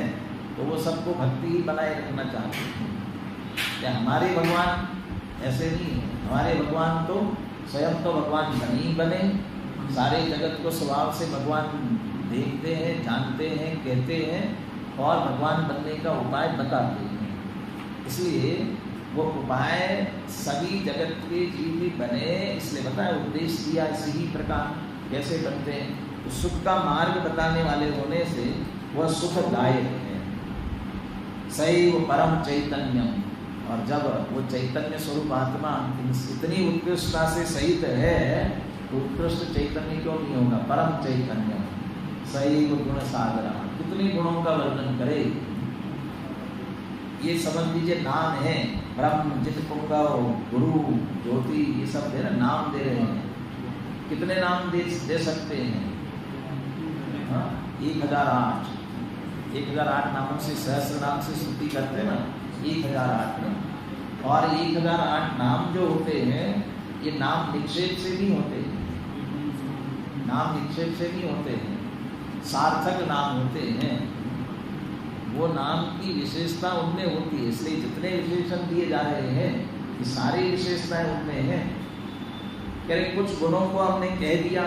तो वो सबको भक्ति ही बनाए रखना चाहते हैं। या हमारे भगवान ऐसे नहीं है, हमारे भगवान तो स्वयं तो भगवान बनी बने, सारे जगत को स्वभाव से भगवान देखते हैं, जानते हैं, कहते हैं और भगवान बनने का उपाय बताते हैं। इसलिए वो उपाय सभी जगत के जीव भी बने, इसलिए बताया उपदेश दिया इसी ही प्रकार कैसे बनते हैं। तो सुख का मार्ग बताने वाले होने से वह सुखदायक है। सैव परम चैतन्यम, और जब वो चैतन्य स्वरूप आत्मा इतनी उत्कृष्टता से सहित है तो उत्कृष्ट चैतन्य क्यों नहीं होगा? परम चैतन्य सैव गुण सागरा, कितने गुणों का वर्णन करे। ये समझ लीजिए नाम है, ब्रह्म, जित, पुंगव, गुरु, ज्योति, ये सब दे रहे, नाम दे रहे हैं। कितने नाम दे सकते हैं? 1008 1008 नामों से, सहस्र नाम से स्तुति करते हैं ना, 1008 में। और 1008 नाम जो होते हैं ये नाम निक्षेप से नहीं होते, नाम निक्षेप से नहीं होते हैं, सार्थक नाम होते हैं। वो नाम की विशेषता उनमें होती है, इसलिए जितने विशेषण दिए जा रहे हैं ये सारी विशेषताएं उनमें हैं। कह रहे कुछ गुणों को हमने कह दिया,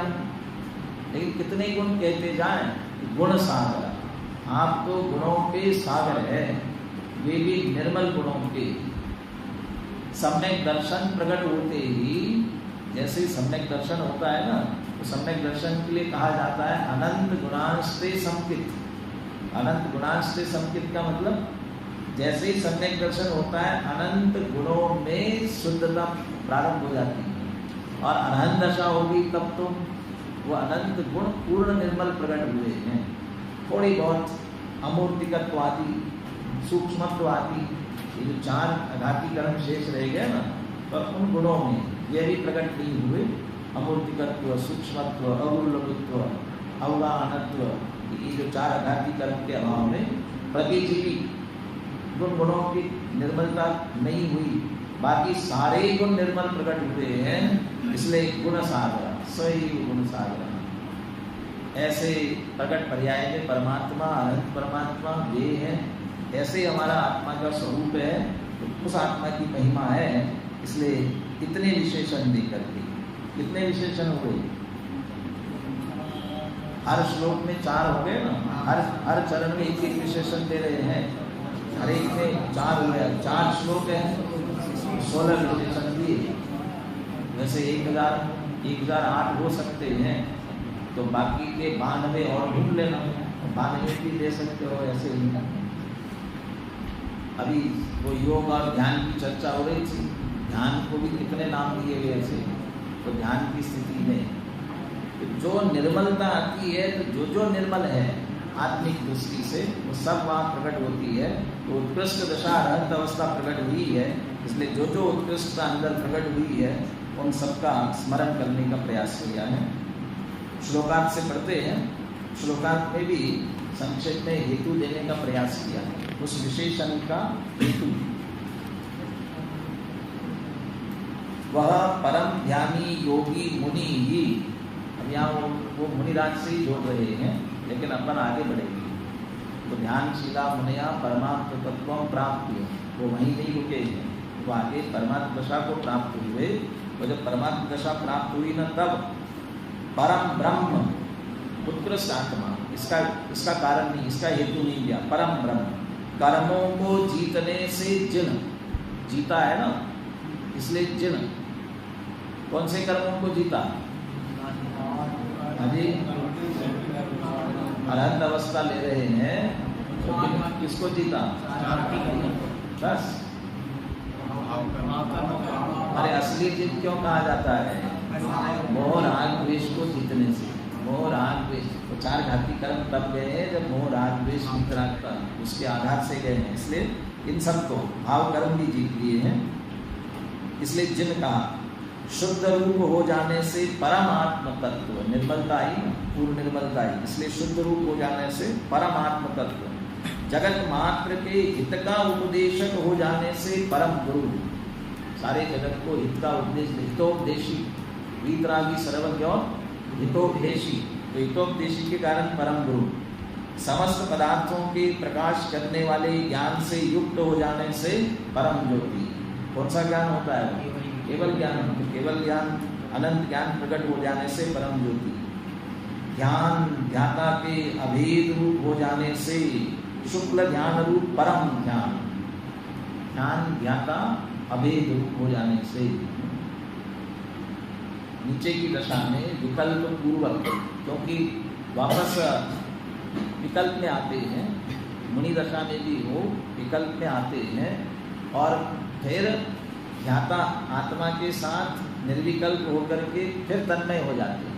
लेकिन कितने गुण कहते जाएं? गुण सागर, आप तो गुणों के सागर है, वे भी निर्मल गुणों के। सम्यक दर्शन प्रकट होते ही, जैसे ही सम्यक दर्शन होता है ना, तो सम्यक दर्शन के लिए कहा जाता है अनंत गुणांशते संकित। अनंत गुणांशते संकित का मतलब जैसे ही सम्यक दर्शन होता है अनंत गुणों में शुद्धता प्रारंभ हो जाती है, और अनंत दशा होगी तब तो वो अनंत गुण पूर्ण निर्मल प्रकट हुए हैं। थोड़ी बहुत अमूर्तिकत्व आदि, सूक्ष्मत्व आदि, ये जो 4 अघातीकरण शेष रह गए ना, पर उन गुणों में ये भी प्रकट नहीं हुए। अमूर्तिकत्व, सूक्ष्मत्व, अवलुप्तत्व, अवगाहनत्व, ये जो 4 आघाती कर्म के अभाव में प्रतिजीवी गुणों की निर्मलता नहीं हुई, बाकी सारे गुण निर्मल प्रकट हुए हैं, इसलिए गुण सागर, सही गुण सागर। ऐसे प्रकट पर्याय में परमात्मा, अनंत परमात्मा वे हैं, ऐसे हमारा आत्मा का स्वरूप है, तो उस आत्मा की महिमा है, इसलिए इतने विशेषण देकर के। कितने विशेषण हुए? हर श्लोक में 4 हो गए ना, हर चरण में एक विशेषण दे रहे हैं, हर एक में 4 हो गया। 4 श्लोक है, 16 विशेषण दिए। वैसे 1008 हो सकते हैं, तो बाकी के 92 और ढूंढ लेना, 92 भी दे सकते हो ऐसे ही। अभी वो योग और ध्यान की चर्चा हो रही थी, ध्यान को भी कितने नाम दिए गए थे। तो ध्यान की स्थिति में तो जो निर्मलता आती है, तो जो निर्मल है आत्मिक दृष्टि से, वो सब वहाँ प्रकट होती है। तो उत्कृष्ट दशा अनंत अवस्था प्रकट हुई है, इसलिए जो उत्कृष्टता अंदर प्रकट हुई है, उन सबका स्मरण करने का प्रयास किया है। श्लोकांत से पढ़ते हैं, श्लोकांत में भी संक्षेप में हेतु देने का प्रयास किया है, उस विशेषण का हेतु। वह परम ध्यानी योगी मुनि ही, अब यहाँ वो मुनिराज से ही जोड़ रहे हैं, लेकिन अपन आगे बढ़ेंगे। तो ध्यानशीला मुनिया परमात्म तत्व प्राप्त, वो वहीं नहीं रुके हैं, वो आगे परमात्म दशा को प्राप्त हुए। और जब परमात्म दशा प्राप्त हुई ना, तब परम ब्रह्म उत्कृष्ट आत्मा, इसका कारण नहीं, इसका हेतु नहीं दिया। परम ब्रह्म कर्मों को जीतने से जिन जीता है ना, इसलिए जिन कौन से कर्मों को जीता? अभी अरहत अवस्था ले रहे हैं, तो किसको जीता? बस। अरे असली जीत क्यों कहा जाता है? मोह राग द्वेष को जीतने से। मोह राग द्वेष, तो 4 घाती कर्म तब गए हैं जब मोह राग द्वेष वितरागता उसके आधार से गए हैं, इसलिए इन सबको भाव कर्म भी जीत लिए हैं। इसलिए जिन कहा शुद्ध रूप हो जाने से परमात्म तत्व, निर्मलता आई, पूर्ण निर्मलता आई, इसलिए शुद्ध रूप हो जाने से परमात्म तत्व, जगत मात्र के हित का उपदेशक हो जाने से परम गुरु, सारे जगत को हित का उपदेश, हितोपदेशी, वीतरागी सर्वज्ञ हितोपदेशी, तो हितोपदेशी के कारण परम गुरु, समस्त पदार्थों के प्रकाश करने वाले ज्ञान से युक्त हो जाने से परम ज्योति। कौन सा ज्ञान होता है? केवल ज्ञान, तो केवल ज्ञान, अनंत ज्ञान प्रकट हो जाने से परम ज्योति। ज्ञान ध्याता के अभेद रूप हो जाने से शुक्ल ध्यान रूप परम ज्ञान, ज्ञान ध्याता अभेद रूप हो जाने से। नीचे की दशा में विकल्प पूर्वक, क्योंकि वापस विकल्प में आते हैं, मुनि दशा में भी हो विकल्प में आते हैं, और फिर ध्याता आत्मा के साथ निर्विकल्प होकर के फिर तन्मय हो जाते हैं।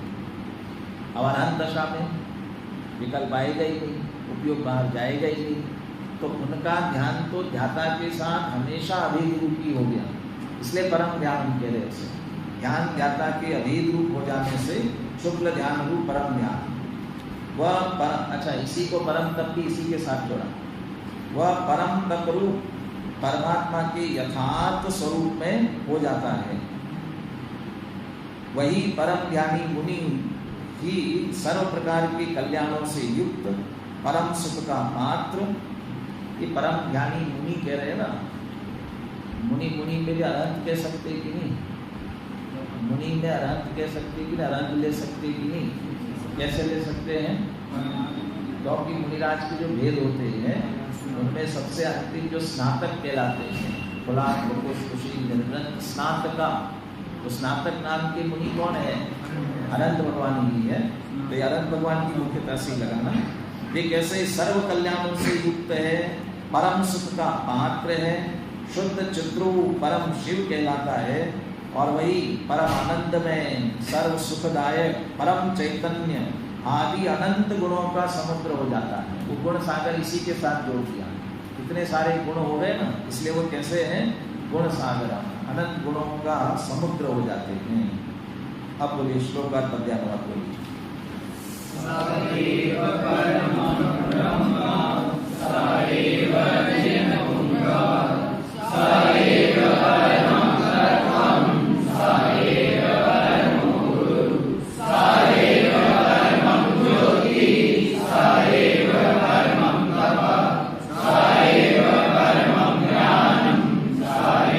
अब अनंत दशा में विकल्प आएगा ही नहीं, उपयोग बाहर जाएगा ही नहीं, तो उनका ध्यान तो ध्याता के साथ हमेशा अभेद रूपी हो गया, इसलिए परम ध्यान कह रहे हैं। ध्यान ध्याता के अभेद रूप हो जाने से शुक्ल ध्यान रूप परम ध्यान, वह परम, अच्छा इसी को परम तप भी इसी के साथ जोड़ा, वह परम तप रूप परमात्मा के यथार्थ स्वरूप में हो जाता है। वही परम ज्ञानी मुनि ही सर्व प्रकार के कल्याणों से युक्त परम सुख का पात्र। ये परम ज्ञानी मुनि कह रहे हैं ना, मुनि मुनि में भी अरहंत कह सकते कि नहीं? मुनि में अरहंत कह सकते कि नहीं? अरहंत ले सकते कि नहीं? कैसे ले सकते हैं? क्योंकि मुनिराज के जो भेद होते हैं उनमें सबसे अंतिम जो स्नातक कहलाते हैं, कुलाल, लोकोश, कुशी, निर्वृत, स्नातका, तो स्नातक नाम के मुनि कौन है? अनंत भगवान ही है। तो अनंत भगवान की मुख्यता से लगाना, वे कैसे सर्व कल्याणों से युक्त है, परम सुख का पात्र है, शुद्ध चिद्रू परम शिव कहलाता है, और वही परम आनंद में सर्व सुखदायक परम चैतन्य आदि अनंत गुणों का समुद्र हो जाता है। वो गुण सागर इसी के साथ जोड़ दिया, इतने सारे गुण हो गए ना, इसलिए वो कैसे हैं? गुण सागर, अनंत गुणों का समुद्र हो जाते हैं। अब बोलिए श्लोक का पद्यानुवाद बोलिए। एव परमं ब्रह्म स एव जिनपुङ्गवः स एव परमं तत्त्वं स एव परमो गुरुः स एव परमं ज्योतिः स एव परमं तपः स एव परमं ज्ञानं स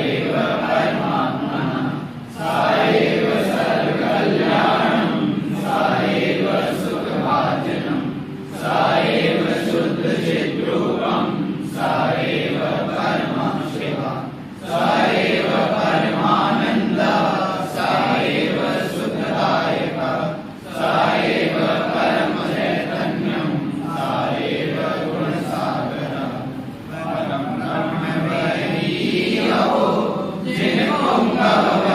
एव परमात्मनः स एव सर्वकल्याणं स एव सुखभाजनं स एव शुद्धचिद्रूपं स एव परमं शिवः स एव परमानन्दः स एव सुखदायकः स एव परमचैतन्यं स एव गुणसागरः परं ब्रह्म वही रहो जिनपुङ्गवः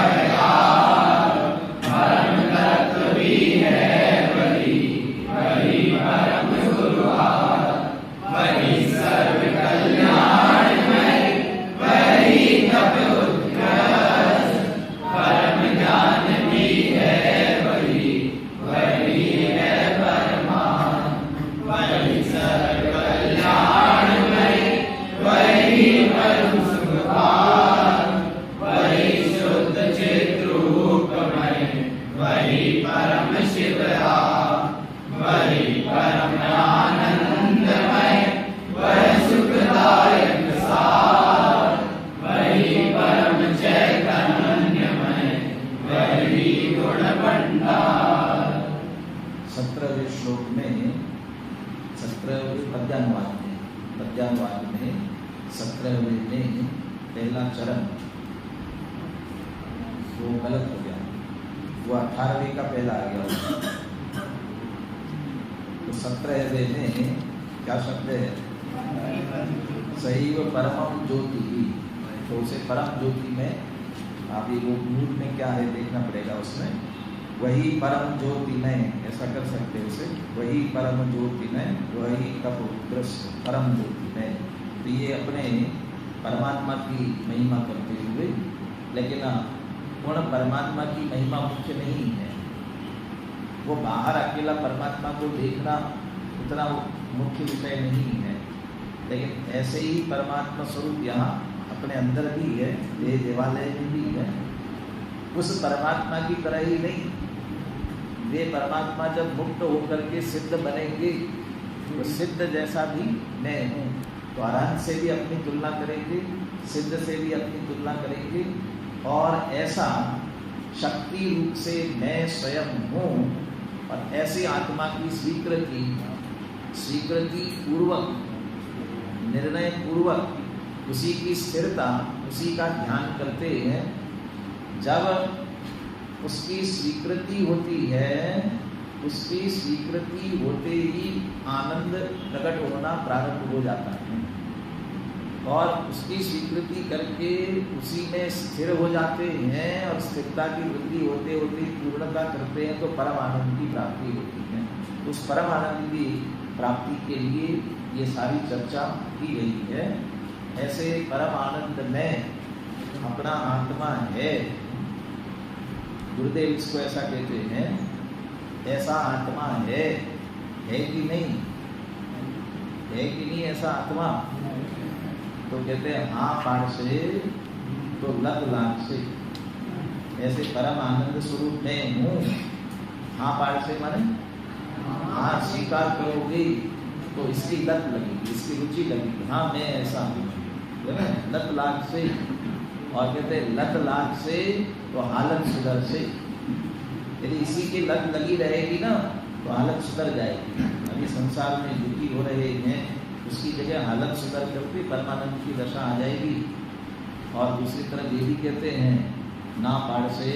परम तत्व भी है वही वही परम गुरुवार वही सर्व कल्याणमय वही तप उत्कर्ष परम ज्ञान भी है वही वही है परमात्मा वही सर्व कल्याणमय वही परम सुखपार वही शुद्ध चिद्रूपमय वही परम शिवः वही परम आनंदमय वह सुखदायक सार वही परम चैतन्यमय वही गुण भंडार। 17वें श्लोक में 17वें पद्यानुवाद में 17वें में पहला चरण वो गलत हो गया, वो 18वें का पहला आ गया। तो 17वें में क्या शब्द है? सैव परमं ज्योति। तो उसे परम ज्योति में अभी वो मूल में क्या है देखना पड़ेगा उसमें। वही परम ज्योति में ऐसा कर सकते हैं उसे, वही परम ज्योति में वही तप उत्कृष्ट परम ज्योति में। तो ये अपने परमात्मा की महिमा करते हुए, लेकिन पूर्ण परमात्मा की महिमा मुख्य नहीं है। वो बाहर अकेला परमात्मा को देखना उतना मुख्य विषय नहीं है, लेकिन ऐसे ही परमात्मा स्वरूप यहाँ अपने अंदर भी है, ये देवालय में भी है। उस परमात्मा की तरह ही नहीं, वे परमात्मा जब मुक्त होकर के सिद्ध बनेंगे तो सिद्ध जैसा भी मैं हूँ। तो अरहंत से भी अपनी तुलना करेंगे, सिद्ध से भी अपनी तुलना करेंगे, और ऐसा शक्ति रूप से मैं स्वयं हूँ। और ऐसी आत्मा की स्वीकृति पूर्वक, निर्णय पूर्वक उसी की स्थिरता, उसी का ध्यान करते हैं। जब उसकी स्वीकृति होती है, उसकी स्वीकृति होते ही आनंद प्रकट होना प्रारंभ हो जाता है, और उसकी स्वीकृति करके उसी में स्थिर हो जाते हैं, और स्थिरता की वृद्धि होते होते पूर्णता करते हैं, तो परम आनंद की प्राप्ति होती है। उस परम आनंद की प्राप्ति के लिए ये सारी चर्चा की गई है। ऐसे परम आनंद में अपना आत्मा है, गुरुदेव इसको ऐसा कहते हैं, ऐसा आत्मा है कि नहीं? है कि नहीं ऐसा आत्मा? तो कहते हैं हाँ पाठ से तो लग लाख से। ऐसे परम आनंद स्वरूप मैं हूँ। हाँ पाठ से माने हाँ स्वीकार करोगे तो इसकी लत लगेगी, इसकी रुचि लगेगी। हाँ मैं ऐसा हूँ, लत लाख से। और कहते हैं लत लाख से तो हालत सुधर से। यदि इसी की लत लगी रहेगी ना तो हालत सुधर जाएगी। अभी संसार में दुखी हो रहे हैं, उसकी जगह हालत सुधर करके परमानंद की दशा आ जाएगी। और दूसरी तरफ ये भी कहते हैं ना पाड़ से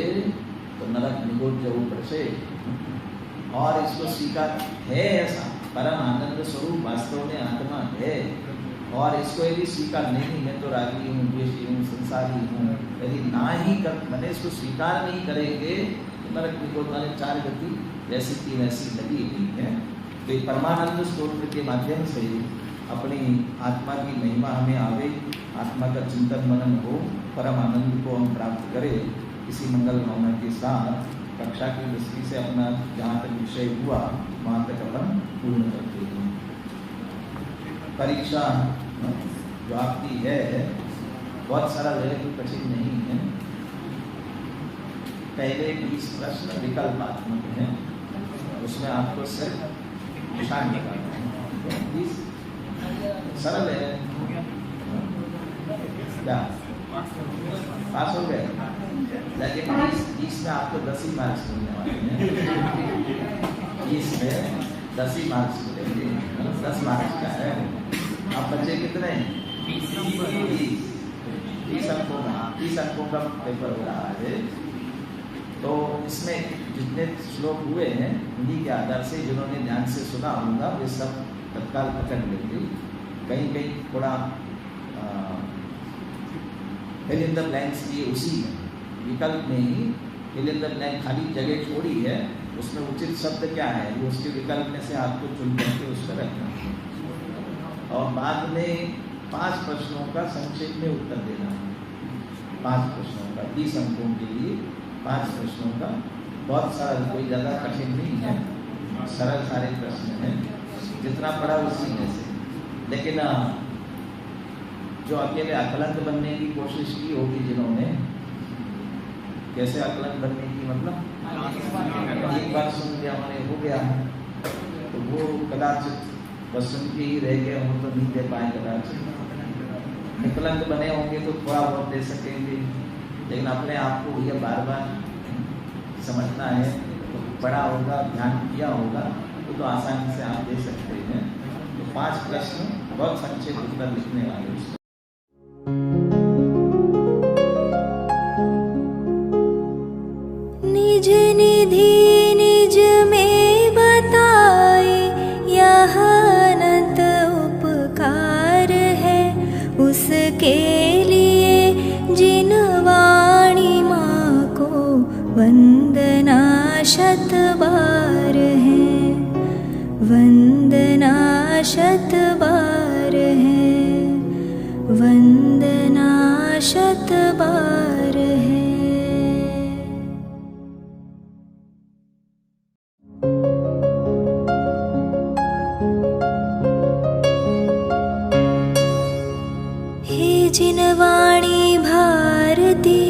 तो नरक निगोज ऊपर से। और इसको स्वीकार है, ऐसा परम आनंद स्वरूप वास्तव में आत्मा है। और इसको यदि स्वीकार नहीं, मैं तो रागी हूँ, द्वेषी हूँ, संसारी हूँ, यदि ना ही कर मैंने इसको स्वीकार नहीं करेंगे तो नरक निगोज वाले 4 गति जैसी की वैसी लगी हुई है। तो ये परमानंद स्तोत्र के माध्यम से अपनी आत्मा की महिमा हमें आवे, आत्मा का चिंतन मनन हो, परम आनंद को हम प्राप्त करें। इसी मंगल भावना के साथ कक्षा की दृष्टि से अपना जहाँ तक विषय हुआ वहाँ तक अपन पूर्ण करते हैं। परीक्षा जो आपकी है बहुत सरल है, कोई कठिन नहीं है। पहले 20 प्रश्न विकल्पात्मक हैं, उसमें आपको सिर्फ निशान लगाना है। 20 सरल है क्या? पास हो गए? लेकिन 20 में आपको 10 ही मार्क्स मिलने वाले हैं। 20 में 10 ही मार्क्स मिलेंगे, 10 मार्क्स का है। आप बच्चे कितने? 20 अंकों का पेपर हो रहा है। तो इसमें जितने श्लोक हुए हैं उन्हीं के आधार से जिन्होंने ध्यान से सुना होगा वे सब तत्काल पकड़ लेंगे। कहीं कहीं थोड़ा फिल इन द ब्लैंक्स किए, उसी विकल्प में ही फिल इन द ब्लैंक खाली जगह छोड़ी है, उसमें उचित शब्द क्या है वो उसके विकल्प में से आपको चुन करके उस पर रखना है। और बाद में 5 प्रश्नों का संक्षेप में उत्तर देना है। 5 प्रश्नों का 20 अंकों के लिए 5 प्रश्नों का, बहुत सरल, कोई ज़्यादा कठिन नहीं है, सरल सारे प्रश्न हैं, जितना पढ़ा उसी में से। लेकिन जो अकेले आकलन बनने की कोशिश की होगी जिन्होंने, कैसे आकलन बनने की मतलब एक बार सुन लिया मैंने हो गया, तो वो कदाचित बस सुन के ही रह गए हों तो नहीं दे पाए कदाचित। विकलांग बने होंगे तो थोड़ा बहुत दे सकेंगे, लेकिन अपने आप को ये बार बार समझना है, तो पढ़ा होगा, ध्यान किया होगा तो आसानी से आप दे सकते हैं। तो 5 प्रश्न बहुत संक्षिप्त उत्तर लिखने वाले उसको। निज निधि निज में बताए यह अनंत उपकार है, उसके लिए जिन वाणी माँ को वंदना शत बार है, वंदना शत बार है, वंदना शत बार है। हे जिन वाणी भारती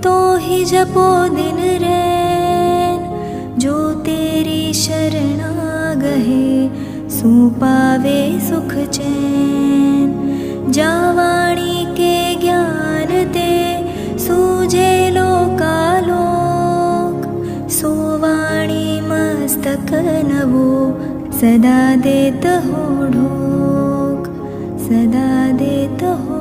तो ही जपो दिन रैन, जो तेरी शरणा गहे सो पावे सुख चैन। जा वाणी के ज्ञान ते सूझे लोकालोक, सो वाणी मस्तक नवो सदा देत हो ढोक, सदा देत हो